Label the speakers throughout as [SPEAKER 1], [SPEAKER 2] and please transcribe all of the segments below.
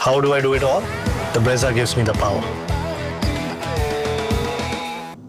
[SPEAKER 1] How do I do it all? The Brezza gives me the power.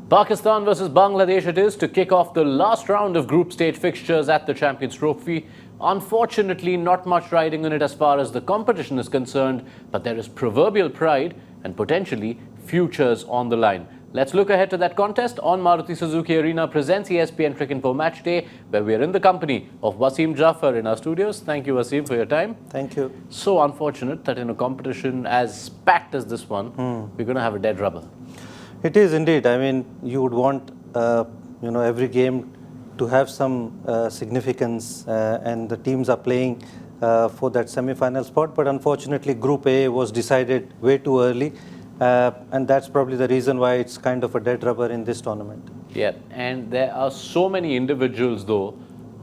[SPEAKER 2] Pakistan versus Bangladesh it is to kick off the last round of group stage fixtures at the Champions Trophy. Unfortunately, not much riding on it as far as the competition is concerned, but there is proverbial pride and potentially futures on the line. Let's look ahead to that contest on Maruti Suzuki Arena presents ESPNcricinfo Match Day, where we are in the company of Wasim Jafar in our studios. Thank you, Wasim, for your time.
[SPEAKER 3] Thank you.
[SPEAKER 2] So unfortunate that in a competition as packed as this one, we're going to have a dead rubber.
[SPEAKER 3] It is indeed. I mean, you would want, every game to have some significance, and the teams are playing for that semi-final spot. But unfortunately, Group A was decided way too early. And that's probably the reason why it's kind of a dead rubber in this tournament.
[SPEAKER 2] Yeah, and there are so many individuals, though,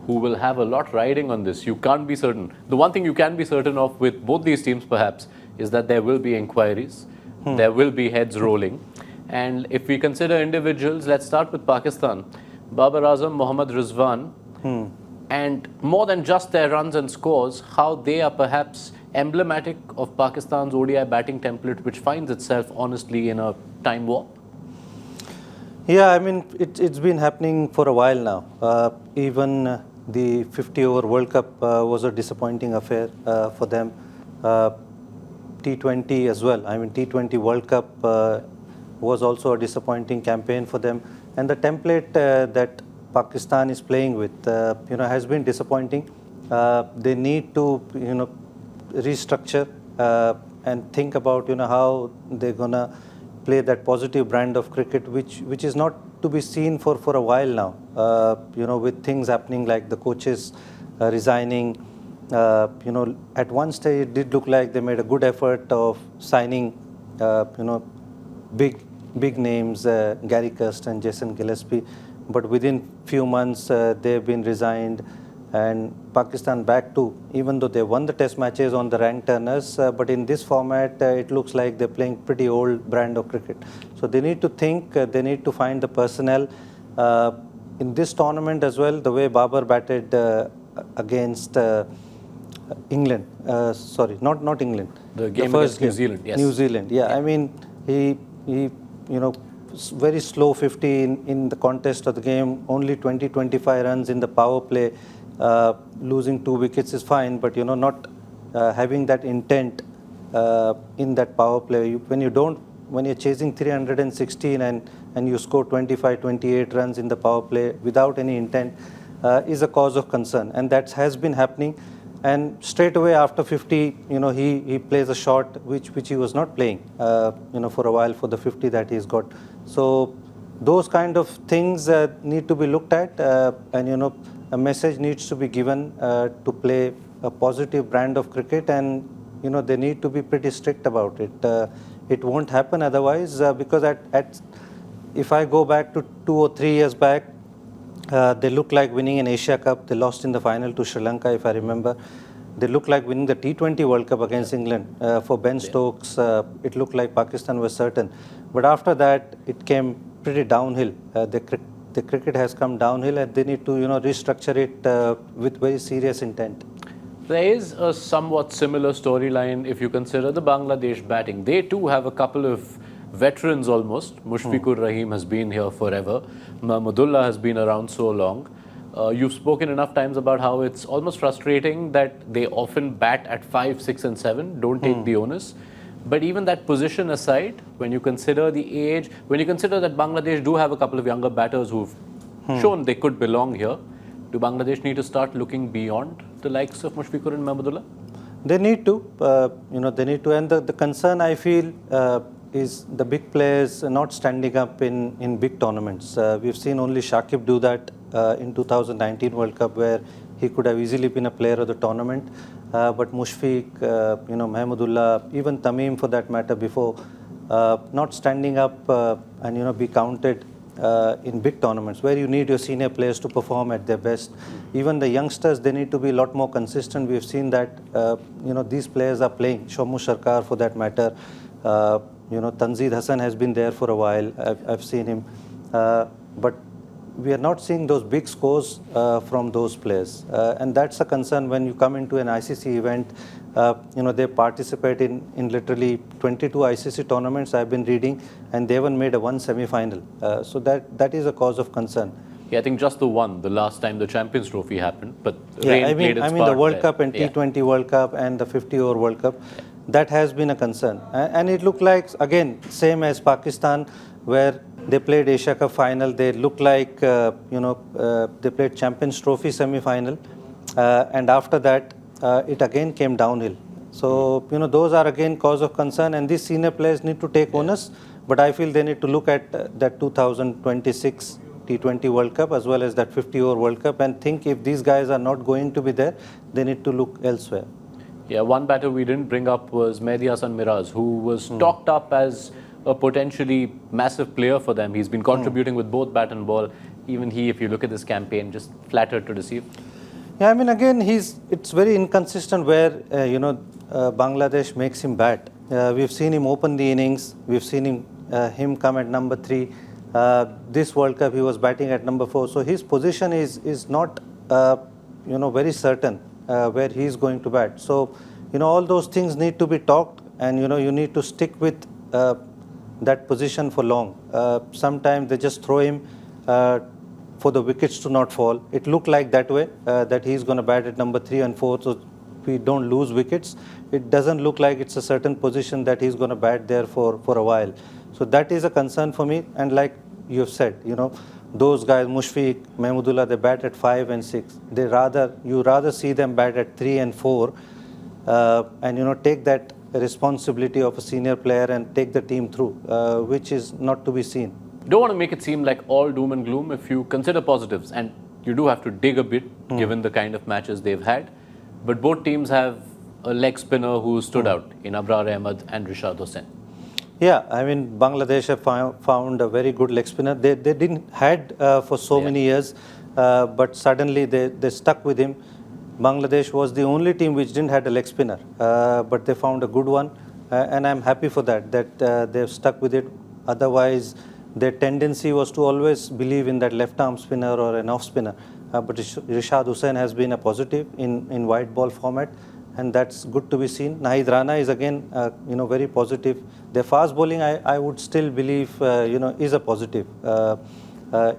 [SPEAKER 2] who will have a lot riding on this. You can't be certain. The one thing you can be certain of with both these teams, perhaps, is that there will be inquiries. There will be heads rolling. And if we consider individuals, let's start with Pakistan. Babar, Azam, Mohammed, Rizwan. And more than just their runs and scores, how they are perhaps emblematic of Pakistan's ODI batting template, which finds itself honestly in a time warp?
[SPEAKER 3] Yeah, I mean, it's been happening for a while now. Even the 50-over World Cup was a disappointing affair for them. T20 as well. I mean, T20 World Cup was also a disappointing campaign for them. And the template that Pakistan is playing with, has been disappointing. They need to, restructure and think about how they're gonna play that positive brand of cricket, which is not to be seen for a while now. With things happening like the coaches resigning. At one stage it did look like they made a good effort of signing big names, Gary Kirsten, Jason Gillespie, but within few months they've been resigned. And Pakistan back to, even though they won the test matches on the rank turners, but in this format, it looks like they're playing pretty old brand of cricket. So they need to think, they need to find the personnel. In this tournament as well, the way Babar batted against England, not England.
[SPEAKER 2] The game against New Zealand, yes.
[SPEAKER 3] New Zealand, yeah. I mean, he very slow 50 in the contest of the game, only 20-25 runs in the power play. Losing 2 wickets is fine, but not having that intent in that power play. When you're chasing 316 and you score 25-28 runs in the power play without any intent is a cause of concern, and that has been happening. And straight away after 50, he plays a shot which he was not playing, for a while for the 50 that he's got. So those kind of things need to be looked at, and a message needs to be given to play a positive brand of cricket, and they need to be pretty strict about it. It won't happen otherwise, because if I go back to 2 or 3 years back, they looked like winning an Asia Cup. They lost in the final to Sri Lanka, if I remember. They looked like winning the T20 World Cup against England. For Ben Stokes, it looked like Pakistan was certain. But after that, it came pretty downhill. The cricket has come downhill, and they need to restructure it with very serious intent.
[SPEAKER 2] There is a somewhat similar storyline if you consider the Bangladesh batting. They too have a couple of veterans almost. Mushfiqur Rahim has been here forever. Mahmudullah has been around so long. You've spoken enough times about how it's almost frustrating that they often bat at 5, 6 and 7, don't take the onus. But even that position aside, when you consider the age, when you consider that Bangladesh do have a couple of younger batters who've shown they could belong here, do Bangladesh need to start looking beyond the likes of Mushfiqur and Mahmudullah?
[SPEAKER 3] They need to, they need to. And the concern I feel is the big players not standing up in big tournaments. We've seen only Shakib do that in 2019 World Cup, where he could have easily been a player of the tournament. But Mushfiq, Mahmudullah, even Tamim for that matter before, not standing up and be counted in big tournaments where you need your senior players to perform at their best. Even the youngsters, they need to be a lot more consistent. We've seen that these players are playing. Shomu Sarkar for that matter. Tanzid Hasan has been there for a while. I've seen him. But we are not seeing those big scores from those players. And that's a concern when you come into an ICC event. They participate in literally 22 ICC tournaments I've been reading, and they haven't made one semi-final. So that is a cause of concern.
[SPEAKER 2] Yeah, I think just the one, the last time the Champions Trophy happened. But
[SPEAKER 3] yeah,
[SPEAKER 2] rain played its
[SPEAKER 3] the
[SPEAKER 2] part
[SPEAKER 3] World
[SPEAKER 2] there.
[SPEAKER 3] Cup and T20 World Cup and the 50-over World Cup, that has been a concern. And it looked like, again, same as Pakistan, where they played Asia Cup final. They looked like, they played Champions Trophy semi-final. And after that, it again came downhill. So, those are again cause of concern. And these senior players need to take onus. But I feel they need to look at that 2026 T20 World Cup as well as that 50-over World Cup and think if these guys are not going to be there, they need to look elsewhere.
[SPEAKER 2] Yeah, one batter we didn't bring up was Mehdi Hasan Miraz, who was talked up as a potentially massive player for them. He's been contributing with both bat and ball. Even he, if you look at this campaign, just flattered to deceive.
[SPEAKER 3] Yeah, I mean, again, it's very inconsistent where, Bangladesh makes him bat. We've seen him open the innings. We've seen him come at number 3. This World Cup, he was batting at number 4. So his position is not, very certain where he's going to bat. So, all those things need to be talked, and, you need to stick with that position for long. Sometimes they just throw him for the wickets to not fall. It looked like that way, that he's going to bat at number 3 and 4, so we don't lose wickets. It doesn't look like it's a certain position that he's going to bat there for a while. So that is a concern for me. And like you've said, those guys, Mushfiqur, Mahmudullah, they bat at 5 and 6. You rather see them bat at 3 and 4, and take that responsibility of a senior player and take the team through, which is not to be seen.
[SPEAKER 2] You don't want to make it seem like all doom and gloom if you consider positives, and you do have to dig a bit given the kind of matches they've had. But both teams have a leg spinner who stood out in Abrar Ahmed and Rishad Hussain.
[SPEAKER 3] Yeah, I mean, Bangladesh have found a very good leg spinner. They didn't had for so many years, but suddenly they stuck with him. Bangladesh was the only team which didn't have a leg spinner, but they found a good one, and I'm happy for that they've stuck with it. Otherwise, their tendency was to always believe in that left-arm spinner or an off spinner. But Rishad Hussain has been a positive in white ball format, and that's good to be seen. Nahid Rana is again, very positive. Their fast bowling, I would still believe, is a positive.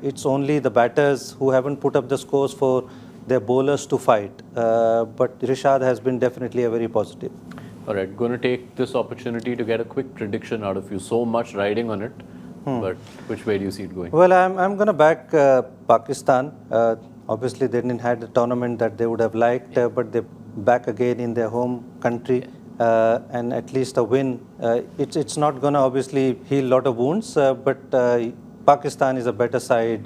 [SPEAKER 3] It's only the batters who haven't put up the scores for their bowlers to fight. But Rishad has been definitely a very positive.
[SPEAKER 2] All right, going to take this opportunity to get a quick prediction out of you. So much riding on it, but which way do you see it going?
[SPEAKER 3] Well, I'm going to back Pakistan. Obviously, they didn't have the tournament that they would have liked, but they're back again in their home country, and at least a win. It's not going to obviously heal a lot of wounds, but Pakistan is a better side,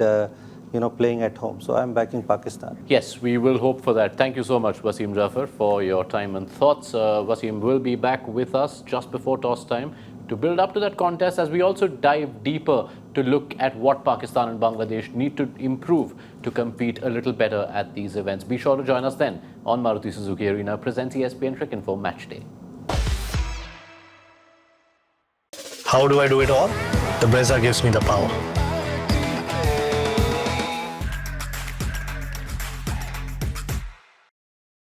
[SPEAKER 3] playing at home. So I'm backing Pakistan.
[SPEAKER 2] Yes, we will hope for that. Thank you so much, Wasim Jafar, for your time and thoughts. Wasim will be back with us just before toss time to build up to that contest, as we also dive deeper to look at what Pakistan and Bangladesh need to improve to compete a little better at these events. Be sure to join us then on Maruti Suzuki Arena presents ESPNcricinfo Match Day.
[SPEAKER 1] How do I do it all? The Brezza gives me the power.